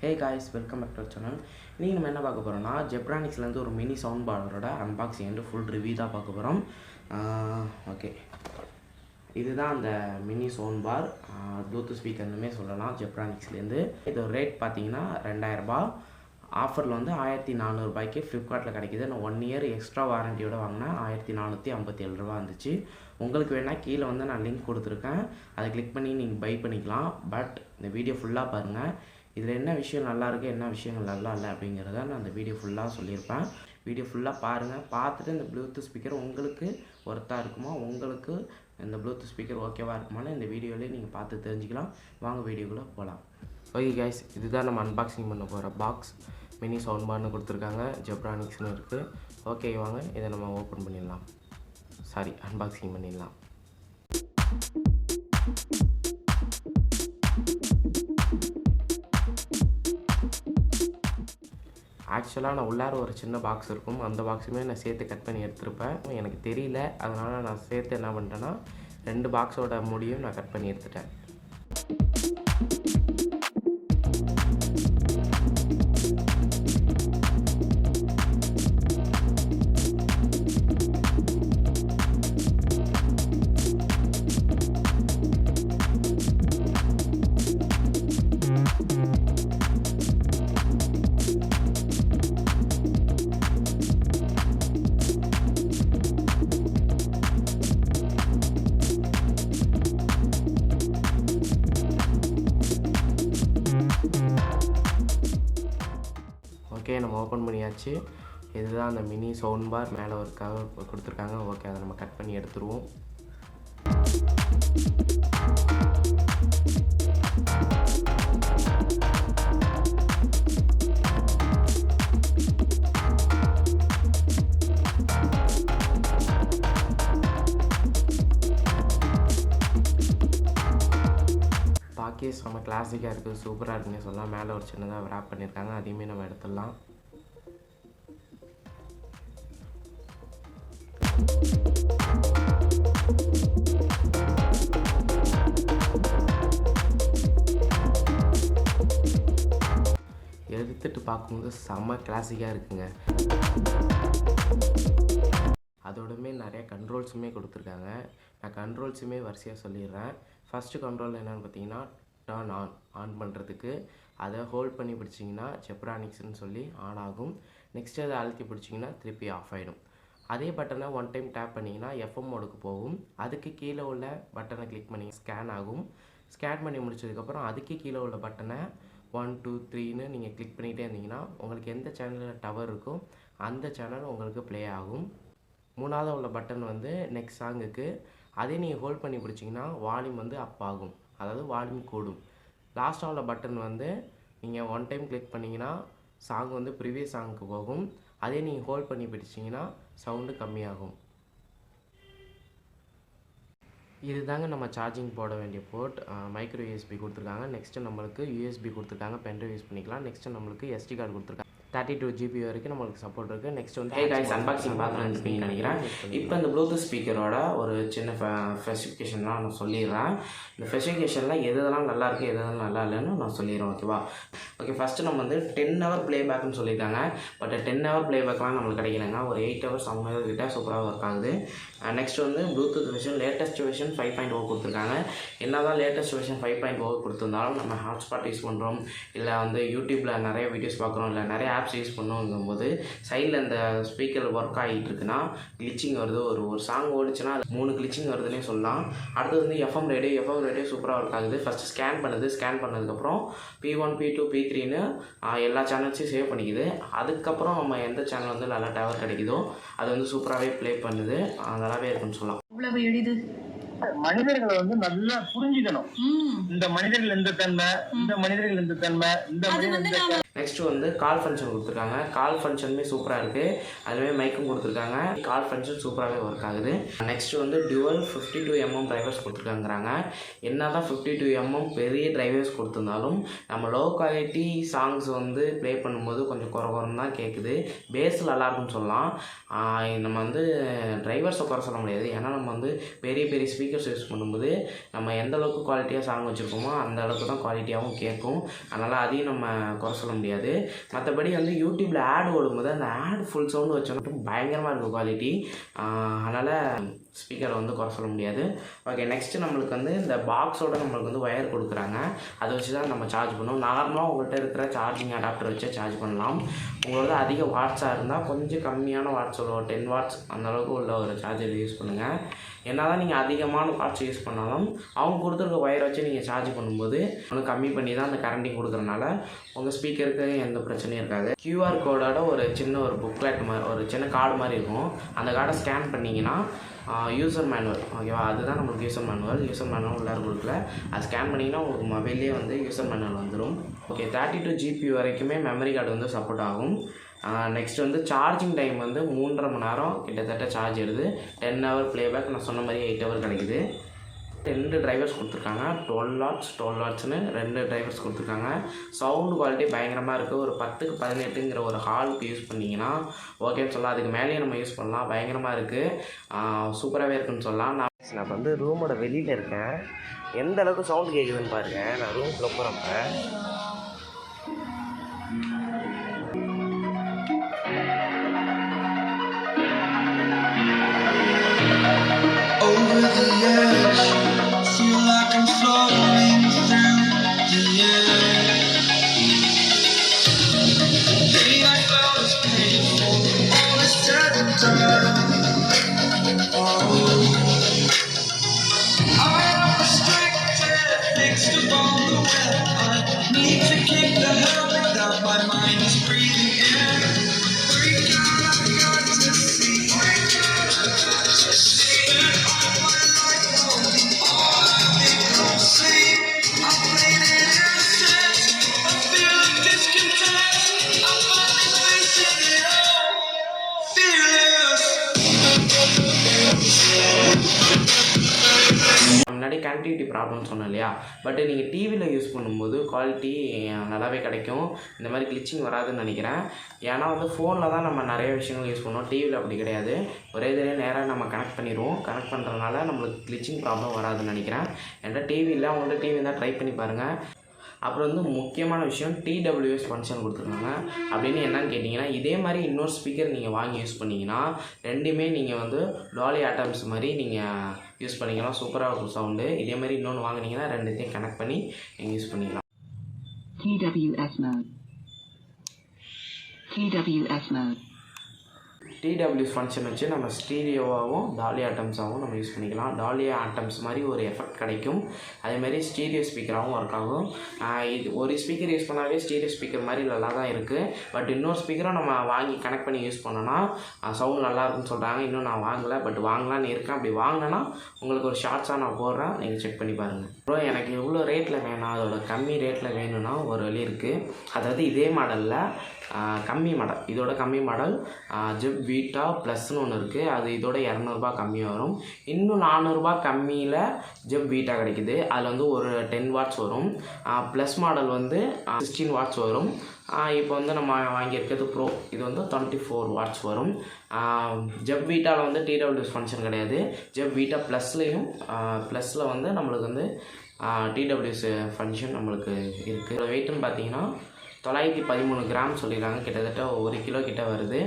Hey guys, welcome back to our channel. இன்றைக்கி நம்ம என்ன பார்க்க போகிறோம்னா ஜெப்ரானிக்ஸ்லேருந்து ஒரு மினி சவுண்ட் பாரோட அன்பாக்சிங் அண்ட் ஃபுல் ரிவ்யூ தான் பார்க்க போகிறோம். ஓகே, இதுதான் அந்த மினி சவுண்ட் பார், ப்ளூடூத் ஸ்பீக்கர்னுமே சொல்லலாம் ஜெப்ரானிக்ஸ்லேருந்து. இது ரேட் பார்த்தீங்கன்னா 2000 ரூபாய். ஆஃபரில் வந்து 1400 ரூபாய்க்கு ஃப்ளிப்கார்ட்டில் கிடைக்கிது. நான் 1 இயர் எக்ஸ்ட்ரா வாரண்டியோட வாங்கினா 1457 ரூபா இருந்துச்சு. உங்களுக்கு வேணால் கீழே வந்து நான் லிங்க் கொடுத்துருக்கேன், அதை கிளிக் பண்ணி நீங்கள் பை பண்ணிக்கலாம். பட் இந்த வீடியோ ஃபுல்லாக பாருங்கள். இதில் என்ன விஷயம் நல்லா இருக்குது, என்ன விஷயங்கள் நல்லா இல்லை அப்படிங்கிறத நான் அந்த வீடியோ ஃபுல்லாக சொல்லியிருப்பேன். வீடியோ ஃபுல்லாக பாருங்கள். பார்த்துட்டு இந்த ப்ளூடூத் ஸ்பீக்கர் உங்களுக்கு ஒர்த்தாக இருக்குமா, உங்களுக்கு இந்த ப்ளூடூத் ஸ்பீக்கர் ஓகேவாக இருக்குமான்னு இந்த வீடியோலேயே நீங்கள் பார்த்து தெரிஞ்சுக்கலாம். வாங்க வீடியோக்குள்ளே போகலாம். ஓகே கைஸ், இதுதான் நம்ம அன்பாக்சிங் பண்ண போகிற பாக்ஸ். மினி சவுண்ட் பார்னு கொடுத்துருக்காங்க, ஜெப்ரானிக்ஸ்னு இருக்குது. ஓகே வாங்க இதை நம்ம ஓப்பன் பண்ணிடலாம், அன்பாக்சிங் பண்ணிடலாம். ஆக்சுவலாக நான் உள்ளார ஒரு சின்ன பாக்ஸ் இருக்கும், அந்த பாக்ஸுமே நான் சேர்த்து கட் பண்ணி எடுத்துருப்பேன். எனக்கு தெரியல, அதனால் நான் சேர்த்து என்ன பண்ணிட்டேன்னா 2 பாக்ஸோட மூடியும் நான் கட் பண்ணி எடுத்துட்டேன். ஓகே, நம்ம ஓப்பன் பண்ணியாச்சு. இதுதான் அந்த மினி சவுண்ட் பார். மேலே ஒரு கவர் கொடுத்துருக்காங்க. ஓகே, அதை நம்ம கட் பண்ணி எடுத்துருவோம். பாக்கேஜ் நம்ம கிளாசிக்காக இருக்குது, சூப்பராக இருக்குன்னு சொல்லலாம். மேலே ஒரு சின்னதாக ரேப் பண்ணியிருக்காங்க, அதையுமே நம்ம எடுத்துடலாம். எடுத்துகிட்டு பார்க்கும்போது செம்ம கிளாசிக்காக இருக்குங்க. அதோடமே நிறைய கண்ட்ரோல்ஸுமே கொடுத்துருக்காங்க. நான் கண்ட்ரோல்ஸுமே வரிசையாக சொல்லிடுறேன். ஃபஸ்ட்டு கண்ட்ரோல் என்னென்னு பார்த்தீங்கன்னா, டர்ன் ஆன் பண்ணுறதுக்கு அதை ஹோல்ட் பண்ணி பிடிச்சிங்கன்னா ஜெப்ரானிக்ஸ்னு சொல்லி ஆன் ஆகும். நெக்ஸ்ட்டு அதை அழுத்தி பிடிச்சிங்கன்னா திருப்பி ஆஃப் ஆகிடும். அதே பட்டனை 1 டைம் டேப் பண்ணிங்கன்னா எஃப்எம் மோடுக்கு போகும். அதுக்கு கீழே உள்ள பட்டனை கிளிக் பண்ணி ஸ்கேன் ஆகும். ஸ்கேன் பண்ணி முடிச்சதுக்கப்புறம் அதுக்கு கீழே உள்ள பட்டனை 1 2 3ன்னு நீங்கள் கிளிக் பண்ணிகிட்டே இருந்தீங்கன்னா உங்களுக்கு எந்த சேனலில் டவர் இருக்கோ அந்த சேனல் உங்களுக்கு ப்ளே ஆகும். 3வது உள்ள பட்டன் வந்து நெக்ஸ்ட் சாங்குக்கு, அதே நீங்கள் ஹோல்ட் பண்ணி பிடிச்சிங்கன்னா வால்யூம் வந்து அப் ஆகும், அதாவது வால்யூம் கூடும். லாஸ்ட்டாக உள்ள பட்டன் வந்து நீங்கள் 1 டைம் கிளிக் பண்ணிங்கன்னா சாங் வந்து ப்ரீவியஸ் சாங்குக்கு போகும். அதே நீங்கள் ஹோல்ட் பண்ணி பிடிச்சிங்கன்னா சவுண்டு கம்மியாகும். இதுதாங்க நம்ம சார்ஜிங் போட வேண்டிய போர்ட். மைக்ரோ யூஎஸ்பி கொடுத்துருக்காங்க. நெக்ஸ்ட்டு நம்மளுக்கு யூஎஸ்பி கொடுத்துருக்காங்க, பென்ட்ரைவ் யூஸ் பண்ணிக்கலாம். நெக்ஸ்ட்டு நம்மளுக்கு SD கார்டு கொடுத்துருக்காங்க. 32 GB வரைக்கும் நம்மளுக்கு சப்போர்ட் இருக்குது. நெக்ஸ்ட் வந்து ஹே கைஸ், அன்பாக்சிங் பார்த்துருன்னு நினைக்கிறேன். இப்போ இந்த ப்ளூடூத் ஸ்பீக்கரோட ஒரு சின்ன ஸ்பெசிஃபிகேஷன்லாம் நான் சொல்லிடுறேன். இந்த ஸ்பெசிஃபிகேஷனில் எதெல்லாம் நல்லா இருக்குது, எதெல்லாம் நல்லா இல்லைன்னு நான் சொல்லிடுறேன். ஓகேவா? ஓகே, ஃபஸ்ட்டு நம்ம வந்து 10 ஹவர் ப்ளேபேக்னு சொல்லியிருக்காங்க. பட் 10 ஹவர் ப்ளேபேக்லாம் நம்மளுக்கு கிடைக்கலங்க. ஒரு 8 ஹவர்ஸ் 7 ஹவர் கிட்ட சூப்பராக ஒர்க் ஆகுது. நெக்ஸ்ட் வந்து ப்ளூடூத் வெர்ஷன் லேட்டஸ்ட் வெர்ஷன் 5.0 கொடுத்துருக்காங்க. என்ன தான் லேட்டஸ்ட் வெர்ஷன் 5.0 கொடுத்துருந்தாலும் நம்ம ஹாட்ஸ்பாட் யூஸ் பண்ணுறோம், இல்லை வந்து யூடியூப்பில் நிறைய வீடியோஸ் பார்க்குறோம், இல்லை நிறைய ஆப்ஸ் யூஸ் பண்ணும்போது சைடில் இந்த ஸ்பீக்கர் ஒர்க் ஆகிட்டு இருக்குன்னா கிளிச்சிங் வருது. ஒரு சாங் ஓடிச்சுன்னா 3 கிளிச்சிங் வருதுன்னே சொல்லலாம். அடுத்தது வந்து எஃப்எம் ரேடியோ சூப்பராக ஒர்க் ஆகுது. ஃபஸ்ட்டு ஸ்கேன் பண்ணதுக்கப்புறம் P1 P2 P3ன்னு எல்லா சேனல்ஸையும் சேவ் பண்ணிக்குது. அதுக்கப்புறம் நம்ம எந்த சேனல் வந்து நல்லா டவர் கிடைக்குதோ அது வந்து சூப்பராகவே ப்ளே பண்ணுது. நல்லாவே இருக்குன்னு சொல்லலாம். இவ்வளவு எளிது. மனிதர்களை வந்து நல்லா புரிஞ்சுக்கணும். இந்த மனிதர்கள் இந்த தன்மை, இந்த மனிதர்கள் இந்த தன்மை, இந்த மனிதர்கள். நெக்ஸ்ட் வந்து கால் ஃபங்க்ஷன் கொடுத்துருக்காங்க. கால் ஃபங்க்ஷனுமே சூப்பராக இருக்குது. அதுவே மைக்கும் கொடுத்துருக்காங்க. கால் ஃபங்க்ஷன் சூப்பராகவே ஒர்க் ஆகுது. நெக்ஸ்ட் வந்து டுவல் 52mm டிரைவர்ஸ் கொடுத்துருக்காங்கிறாங்க. என்ன தான் 52mm பெரிய டிரைவர்ஸ் கொடுத்துருந்தாலும் நம்ம லோ குவாலிட்டி சாங்ஸ் வந்து ப்ளே பண்ணும்போது கொஞ்சம் குறன்னு தான் கேட்குது. பேஸ் நல்லாயிருக்குன்னு சொல்லலாம். நம்ம வந்து டிரைவர்ஸை குறை சொல்ல முடியாது, ஏன்னா நம்ம வந்து பெரிய பெரிய ஸ்பீக்கர் ஸ்பீக்கர்ஸ் யூஸ் பண்ணும்போது நம்ம எந்த அளவுக்கு குவாலிட்டியாக சாங் வச்சுருக்கோமோ அந்த அளவுக்கு தான் குவாலிட்டியாகவும் கேட்கும். அதனால் அதையும் நம்ம குறை சொல்ல முடியாது. மற்றபடி வந்து யூடியூப்பில் ஆட் ஓடும்போது அந்த ஆட் ஃபுல் சவுண்டு வச்சோன்னா பயங்கரமாக இருக்கும் குவாலிட்டி. அதனால் ஸ்பீக்கரை வந்து குறை சொல்ல முடியாது. ஓகே, நெக்ஸ்ட்டு நம்மளுக்கு வந்து இந்த பாக்ஸோட நம்மளுக்கு வந்து ஒயர் கொடுக்குறாங்க. அதை வச்சு தான் நம்ம சார்ஜ் பண்ணுவோம். நார்மலாக உங்கள்கிட்ட இருக்கிற சார்ஜிங் அடாப்டர் வச்சு சார்ஜ் பண்ணலாம். உங்களோட அதிக வாட்ஸாக இருந்தால் கொஞ்சம் கம்மியான வாட்ஸ், ஒரு 10 வாட்ஸ் அந்த அளவுக்கு உள்ள ஒரு சார்ஜர் யூஸ் பண்ணுங்கள். என்ன தான் நீங்கள் அதிகமான வாட்ஸ் யூஸ் பண்ணாலும் அவங்க கொடுத்துருக்க ஒயரை வச்சு நீங்கள் சார்ஜ் பண்ணும்போது ஒன்று கம்மி பண்ணி தான் அந்த கரண்ட்டிங் கொடுக்குறனால உங்கள் ஸ்பீக்கருக்கு எந்த பிரச்சனையும் இருக்காது. QR கோடோட ஒரு சின்ன ஒரு புக்லெட் மாதிரி, ஒரு சின்ன கார்டு மாதிரி இருக்கும். அந்த கார்டை ஸ்கேன் பண்ணிங்கன்னா யூசர் மேனுவல், ஓகேவா, அதுதான் நம்மளுக்கு யூசர் மேனுவல் உள்ளார கொடுக்கல. அது ஸ்கேன் பண்ணிங்கன்னா உங்களுக்கு மொபைல்லே வந்து யூசர் மேனுவல் வந்துடும். ஓகே, 32 GB வரைக்குமே மெமரி கார்டு வந்து சப்போர்ட் ஆகும். நெக்ஸ்ட் வந்து சார்ஜிங் டைம் வந்து 3.5 மணி நேரம் கிட்டத்தட்ட சார்ஜ் எடுது. 10 ஹவர் ப்ளேபேக், நான் சொன்ன மாதிரி 8 ஹவர் கிடைக்குது. 2 டிரைவர்ஸ் கொடுத்துருக்காங்க, 12 வாட்ஸ்னு 2 டிரைவர்ஸ் கொடுத்துருக்காங்க. சவுண்டு குவாலிட்டி பயங்கரமாக இருக்குது. ஒரு 10க்கு 18ங்கிற ஒரு ஹாலுக்கு யூஸ் பண்ணிங்கன்னா ஓகேன்னு சொல்லலாம். அதுக்கு மேலேயே நம்ம யூஸ் பண்ணலாம். பயங்கரமாக இருக்குது, சூப்பராகவே இருக்குதுன்னு சொல்லலாம். நான் இப்போ வந்து ரூமோட வெளியில் இருக்கேன். எந்த அளவுக்கு சவுண்டு கேட்குதுன்னு பாருங்கள். நான் ரூம்குள்ளே போகிறப்ப over the edge, feel like I'm floating through the air. Pain I felt is painful, all is said and done. Oh, I am restricted, fixed upon the web. I need to kick the hell that my mind is breathing in. Freak out, I've got to see. முன்னாடி connectivity problem சொன்னேன் இல்லையா, but நீங்கள் டிவியில் use பண்ணும்போது quality நல்லாவே கிடைக்கும். இந்த மாதிரி கிளிச்சிங் வராதுன்னு நினைக்கிறேன். ஏன்னா வந்து ஃபோனில் தான் நம்ம நிறைய விஷயங்கள் யூஸ் பண்ணுவோம், டிவியில் அப்படி கிடையாது. ஒரே தடவை நேராக நம்ம கனெக்ட் பண்ணிடுவோம். கனெக்ட் பண்ணுறதுனால நம்மளுக்கு கிளிச்சிங் ப்ராப்ளம் வராதுன்னு நினைக்கிறேன். என்கிட்ட டிவியில் அவங்கள்ட்ட டிவி இருந்தால் ட்ரை பண்ணி பாருங்கள். அப்புறம் வந்து முக்கியமான விஷயம் TWS ஃபங்க்ஷன் கொடுத்துருக்காங்க. அப்படின்னு என்னன்னு கேட்டிங்கன்னா, இதே மாதிரி இன்னொரு ஸ்பீக்கர் நீங்கள் வாங்கி யூஸ் பண்ணிங்கன்னா ரெண்டுமே நீங்கள் வந்து டாலி ஆட்டம்ஸ் மாதிரி நீங்கள் யூஸ் பண்ணிக்கலாம். சூப்பராக இருக்கும் சவுண்டு. இதே மாதிரி இன்னொன்று வாங்கினீங்கன்னா ரெண்டுத்தையும் கனெக்ட் பண்ணி நீங்கள் யூஸ் பண்ணிக்கலாம். TWS ஃபங்க்ஷன் வச்சு நம்ம ஸ்டீரியோவாகவும் டாலி ஆட்டம்ஸாகவும் நம்ம யூஸ் பண்ணிக்கலாம். டாலி ஆட்டம்ஸ் மாதிரி ஒரு எஃபெக்ட் கிடைக்கும். அதேமாதிரி ஸ்டீரியோ ஸ்பீக்கராகவும் ஒர்க் ஆகும். இது ஒரு ஸ்பீக்கர் யூஸ் பண்ணாவே ஸ்டீரியோ ஸ்பீக்கர் மாதிரி நல்லா தான் இருக்குது. பட் இன்னொரு ஸ்பீக்கரும் நம்ம வாங்கி கனெக்ட் பண்ணி யூஸ் பண்ணோன்னா சவுண்ட் நல்லா இருக்குன்னு சொல்கிறாங்க. இன்னும் நான் வாங்கலை, பட் வாங்கலான்னு இருக்கேன். அப்படி வாங்கினேன்னா உங்களுக்கு ஒரு ஷார்ட்ஸாக நான் போடுறேன், நீங்கள் செக் பண்ணி பாருங்கள். அப்புறம் எனக்கு எவ்வளோ ரேட்டில் வேணும், அதோட கம்மி ரேட்டில் வேணும்னா ஒரு வழி இருக்குது. அதாவது இதே மாடலில் கம்மி மாடல், இதோட கம்மி மாடல் ஜெப் வீட்டா ப்ளஸ்ன்னு ஒன்று இருக்குது. அது இதோட 200 கம்மியாக வரும். இன்னும் 400 கம்மியில் ஜெப் வீட்டா கிடைக்குது. அதில் வந்து ஒரு 10 வாட்ஸ் வரும். ப்ளஸ் மாடல் வந்து 16 வாட்ஸ் வரும். இப்போ வந்து நம்ம வாங்கியிருக்கிறது ப்ரோ, இது வந்து 24 வாட்ஸ் வரும். ஜெப் வீட்டாவில் வந்து TWS ஃபங்க்ஷன் கிடையாது. ஜெப் வீட்டா ப்ளஸில் வந்து நம்மளுக்கு வந்து TWS ஃபங்க்ஷன் நம்மளுக்கு இருக்குது. வெயிட்டுன்னு பார்த்தீங்கன்னா 913 கிராம் சொல்லியிருக்காங்க. கிட்டத்தட்ட 1 கிலோ கிட்ட வருது.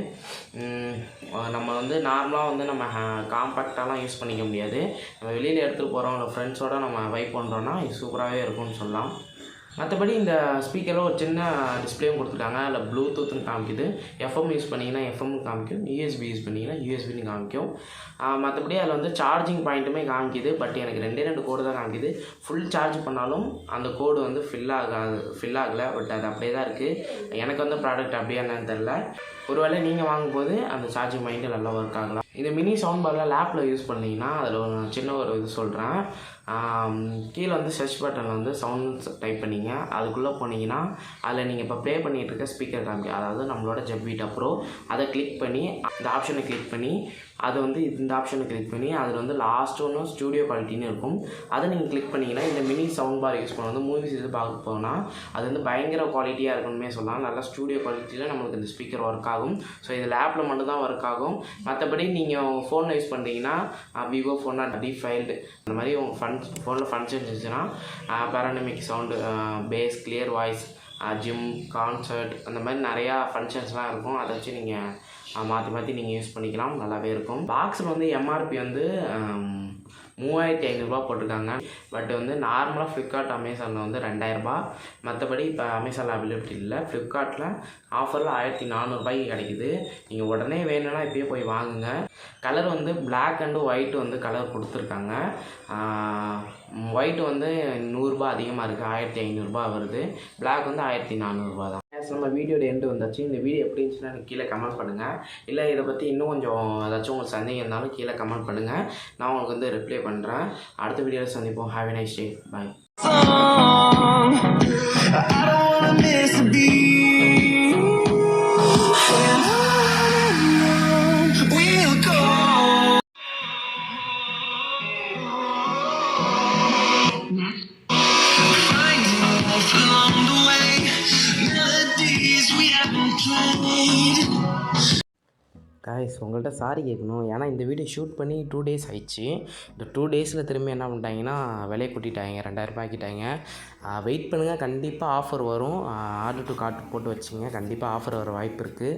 நம்ம வந்து நார்மலாக வந்து நம்ம காம்பேக்டாலாம் யூஸ் பண்ணிக்க முடியாது. நம்ம வெளியில் எடுத்துகிட்டு போகிறோம், இல்லை ஃப்ரெண்ட்ஸோடு நம்ம வைப் பண்ணுறோன்னா இது சூப்பராகவே இருக்கும்னு சொல்லலாம். மற்றபடி இந்த ஸ்பீக்கரில் ஒரு சின்ன டிஸ்பிளேவும் கொடுத்துருக்காங்க. அதில் ப்ளூடூத்னு காமிக்குது. FM யூஸ் பண்ணிங்கன்னா FM காமிக்கும், USB யூஸ் பண்ணிங்கன்னா USBன்னு காமிக்கும். மற்றபடி அதில் வந்து சார்ஜிங் பாயிண்ட்டுமே காமிக்குது. பட் எனக்கு 2 கோடு தான் காமிக்குது. ஃபுல் சார்ஜ் பண்ணாலும் அந்த கோடு வந்து ஃபில் ஆகலை. பட் அது அப்படியே தான் இருக்குது. எனக்கு வந்து ப்ராடக்ட் அப்படியே என்னன்னு தெரில. ஒருவேளை நீங்கள் வாங்கும்போது அந்த சார்ஜிங் பாயிண்ட்டு நல்லா ஒர்க் ஆகலாம். இந்த மினி சவுண்ட் பாரில் லேப்பில் யூஸ் பண்ணிங்கன்னா அதில் ஒரு சின்ன ஒரு இது சொல்கிறேன். கீழே வந்து சர்ச் பட்டனில் வந்து சவுண்ட்ஸ் டைப் பண்ணிங்க. அதுக்குள்ளே போனீங்கன்னா அதில் நீங்கள் இப்போ ப்ளே பண்ணிகிட்டு இருக்க ஸ்பீக்கர் காமிக்கும். அதாவது நம்மளோட ஜெப் வீட்டா ப்ரோ. அதை கிளிக் பண்ணி இந்த ஆப்ஷனை கிளிக் பண்ணி அது வந்து இந்த ஆப்ஷனை கிளிக் பண்ணி அதில் வந்து லாஸ்ட் ஒன்று ஸ்டூடியோ குவாலிட்டின்னு இருக்கும். அதை நீங்கள் கிளிக் பண்ணிங்கன்னா இந்த மினி சவுண்ட் பார் யூஸ் பண்ண வந்து மூவிஸ் இது பார்க்க போனால் அது வந்து பயங்கர குவாலிட்டியாக இருக்குன்னு சொல்லலாம். நல்லா ஸ்டூடியோ குவாலிட்டியில் நம்மளுக்கு இந்த ஸ்பீக்கர் ஒர்க் ஆகும். ஸோ இது லேப்பில் மட்டும்தான் ஒர்க் ஆகும். மற்றபடி நீங்கள் நீங்கள் உங்கள் ஃபோனில் யூஸ் பண்ணுறீங்கன்னா விவோ ஃபோனா டிஃபைல்டு அந்த மாதிரி உங்கள் ஃபோனில் ஃபங்க்ஷன்ஸ் இருந்துச்சுன்னா panoramic sound, bass, clear voice, gym, concert அந்த மாதிரி நிறையா ஃபங்க்ஷன்ஸ்லாம் இருக்கும். அதை வச்சு நீங்கள் மாற்றி நீங்கள் யூஸ் பண்ணிக்கலாம், நல்லாவே இருக்கும். பாக்ஸில் வந்து எம்ஆர்பி வந்து 3500 போட்டிருக்காங்க. பட் வந்து நார்மலாக ஃப்ளிப்கார்ட், அமேசானில் வந்து 2000. மற்றபடி இப்போ அமேசானில் அவைலபிலிட்டி இல்லை. ஃப்ளிப்கார்ட்டில் ஆஃபரில் 1400 கிடைக்குது. நீங்கள் உடனே வேணும்னா இப்போயே போய் வாங்குங்க. கலர் வந்து பிளாக் அண்டு ஒயிட் வந்து கலர் கொடுத்துருக்காங்க. ஒயிட் வந்து 100 அதிகமாக இருக்குது, 1500 வருது. பிளாக் வந்து 1400 தான். நம்ம வீடியோட எண்டு வந்தாச்சு. இந்த வீடியோ எப்படி இருந்துச்சுன்னா எனக்கு கீழே கமெண்ட் பண்ணுங்கள். இல்லை இதை பற்றி இன்னும் கொஞ்சம் ஏதாச்சும் உங்களுக்கு சந்தேகம் இருந்தாலும் கீழே கமெண்ட் பண்ணுங்கள். நான் உங்களுக்கு வந்து ரிப்ளை பண்ணுறேன். அடுத்த வீடியோவில் சந்திப்போம். Have a nice day. Bye. Guys, உங்கள்கிட்ட சாரி கேட்கணும். ஏன்னா இந்த வீடியோ ஷூட் பண்ணி 2 days ஆயிடுச்சு. இந்த 2 daysல திரும்பி என்ன பண்ணிட்டாங்கன்னா விலையை கூட்டிட்டாங்க, 2000 ஆக்கிட்டாங்க. வெயிட் பண்ணுங்கள், கண்டிப்பாக ஆஃபர் வரும். ஆர்டர் டு கார்ட் போட்டு வச்சுங்க, கண்டிப்பாக ஆஃபர் வர வாய்ப்பு இருக்குது.